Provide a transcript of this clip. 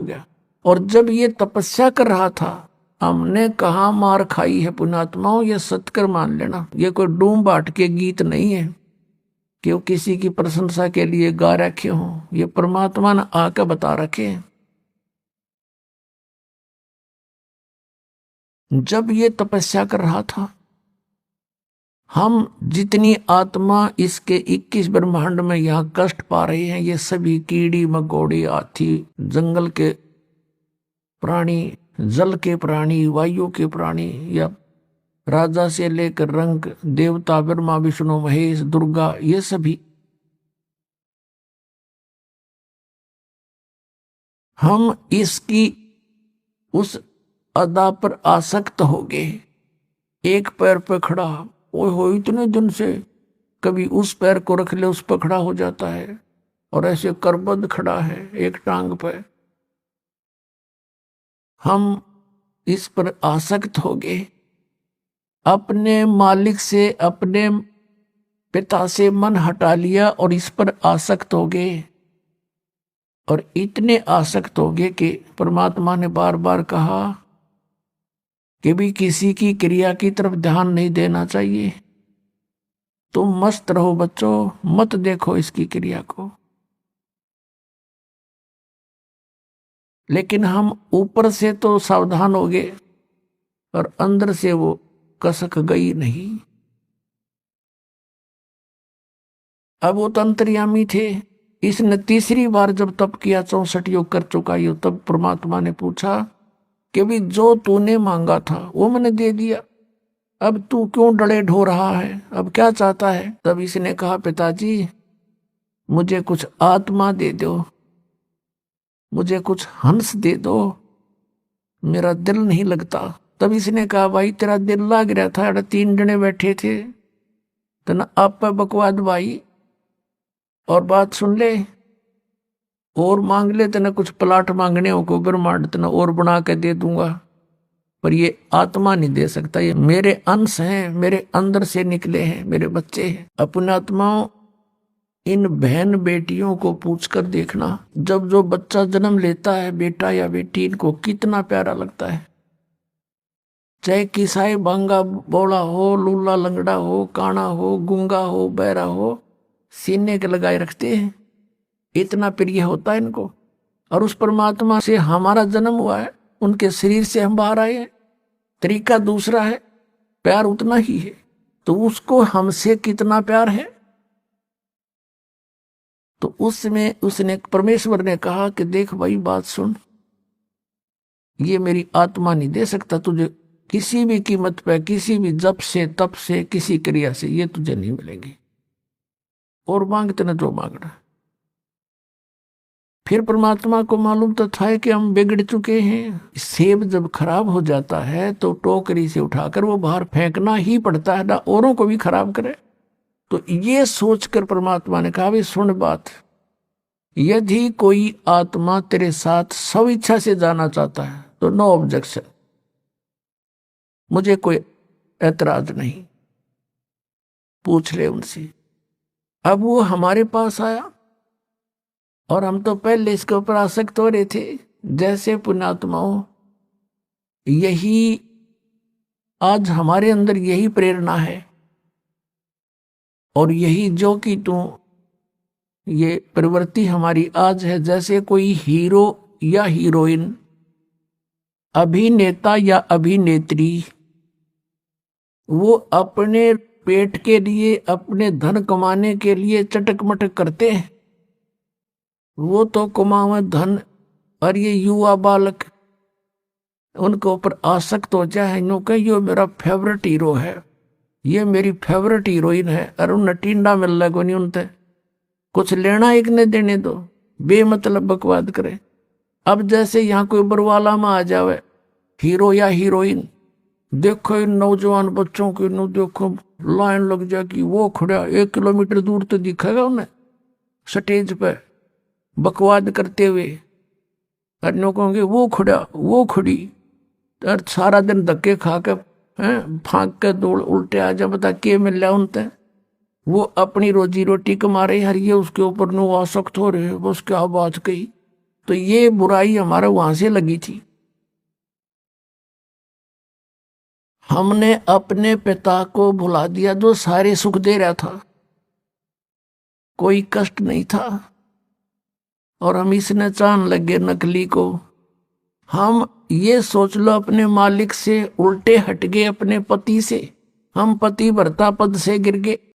हो गया। और जब ये तपस्या कर रहा था, हमने कहा मार खाई है पुण्यात्माओं, ये सत्कर मान लेना। ये कोई डूम बाट के गीत नहीं है कि वो किसी की प्रशंसा के लिए गा रखे हो, ये परमात्मा ने आकर बता रखे हैं। जब ये तपस्या कर रहा था, हम जितनी आत्मा इसके 21 ब्रह्मांड में यहाँ कष्ट पा रहे हैं, ये सभी कीड़ी मकोड़ी, हाथी, जंगल के प्राणी, जल के प्राणी, वायु के प्राणी, या राजा से लेकर रंग देवता, ब्रह्मा विष्णु महेश दुर्गा, ये सभी हम इसकी उस अदा पर आसक्त हो गए। एक पैर पर खड़ा, ओए हो इतने दिन से, कभी उस पैर को रख ले उस पर खड़ा हो जाता है, और ऐसे करबद्ध खड़ा है एक टांग पर। हम इस पर आसक्त हो गए, अपने मालिक से, अपने पिता से मन हटा लिया और इस पर आसक्त हो गए। और इतने आसक्त हो गए कि परमात्मा ने बार बार कहा कि भी किसी की क्रिया की तरफ ध्यान नहीं देना चाहिए, तुम मस्त रहो बच्चों, मत देखो इसकी क्रिया को। लेकिन हम ऊपर से तो सावधान हो गए और अंदर से वो कसक गई नहीं। अब वो तो अंतर्यामी थे। इसने तीसरी बार जब तप किया, 64 योग कर चुका ये, तब परमात्मा ने पूछा कि भी जो तूने मांगा था वो मैंने दे दिया, अब तू क्यों डरे ढो रहा है, अब क्या चाहता है? तब इसने कहा पिताजी मुझे कुछ आत्मा दे दो, मुझे कुछ हंस दे दो, मेरा दिल नहीं लगता। तब इसने कहा भाई तेरा दिल लग रहा था, 3 जने बैठे थे, तो ना आप पे बकवाद भाई, और बात सुन ले और मांग ले, तना कुछ प्लाट मांगने हो को ब्रह्मांड तना और बना के दे दूंगा, पर ये आत्मा नहीं दे सकता, ये मेरे अंश हैं, मेरे अंदर से निकले हैं, मेरे बच्चे हैं। अपने आत्माओं, इन बहन बेटियों को पूछकर देखना, जब जो बच्चा जन्म लेता है, बेटा या बेटी, इनको कितना प्यारा लगता है। चाहे किसाई बांगा बोला हो, लूला लंगड़ा हो, काना हो, गूंगा हो, बहरा हो, सीने के लगाए रखते हैं, इतना प्रिय होता है इनको। और उस परमात्मा से हमारा जन्म हुआ है, उनके शरीर से हम बाहर आए हैं, तरीका दूसरा है, प्यार उतना ही है। तो उसको हमसे कितना प्यार है। तो उसमें उसने, परमेश्वर ने कहा कि देख भाई बात सुन, ये मेरी आत्मा नहीं दे सकता तुझे किसी भी कीमत पे, किसी भी जप से, तप से, किसी क्रिया से, ये तुझे नहीं मिलेगी, और मांगते न जो मांगना। फिर परमात्मा को मालूम तो था कि हम बिगड़ चुके हैं। सेब जब खराब हो जाता है तो टोकरी से उठाकर वो बाहर फेंकना ही पड़ता है, ना औरों को भी खराब करे। तो ये सोचकर परमात्मा ने कहा भी सुन बात, यदि कोई आत्मा तेरे साथ स्व इच्छा से जाना चाहता है तो नो ऑब्जेक्शन, मुझे कोई ऐतराज नहीं, पूछ ले उनसे। अब वो हमारे पास आया और हम तो पहले इसके ऊपर आसक्त हो रहे थे। जैसे पुण्यात्माओं, यही आज हमारे अंदर यही प्रेरणा है, और यही जो कि तू, ये प्रवृत्ति हमारी आज है। जैसे कोई हीरो या हीरोइन, अभिनेता या अभिनेत्री, वो अपने पेट के लिए, अपने धन कमाने के लिए चटक मटक करते हैं, वो तो कमावे धन, और ये युवा बालक उनके ऊपर आसक्त हो जाए, इन्हों ये मेरा फेवरेट हीरो है, ये मेरी फेवरेट हीरोइन है, और उन्हें टींडा मिल रहा को नहीं, उनसे कुछ लेना एक ने देने दो, बेमतलब बकवाद करे। अब जैसे यहाँ कोई बरवाला में आ जावे हीरो या हीरोइन, देखो इन नौजवान बच्चों की, देखो लाइन लग जाएगी, वो खड़ा 1 किलोमीटर दूर तो दिखेगा उन्हें स्टेज पे बकवाद करते हुए, और नो कहोगे वो खड़ा वो खड़ी, और सारा दिन धक्के खा के फांक के दौड़ उल्टे आ जा, बता के मिल रहा उनते, वो अपनी रोजी रोटी कमा रहे, हर ये उसके ऊपर नो आसक्त हो रहे, बस क्या बात कही। तो ये बुराई हमारा वहां से लगी थी। हमने अपने पिता को भुला दिया जो सारे सुख दे रहा था, कोई कष्ट नहीं था, और हम इसने चाहने लगे नकली को। हम ये सोच लो अपने मालिक से उल्टे हट गए, अपने पति से। हम पति भर्ता पद से गिर गए।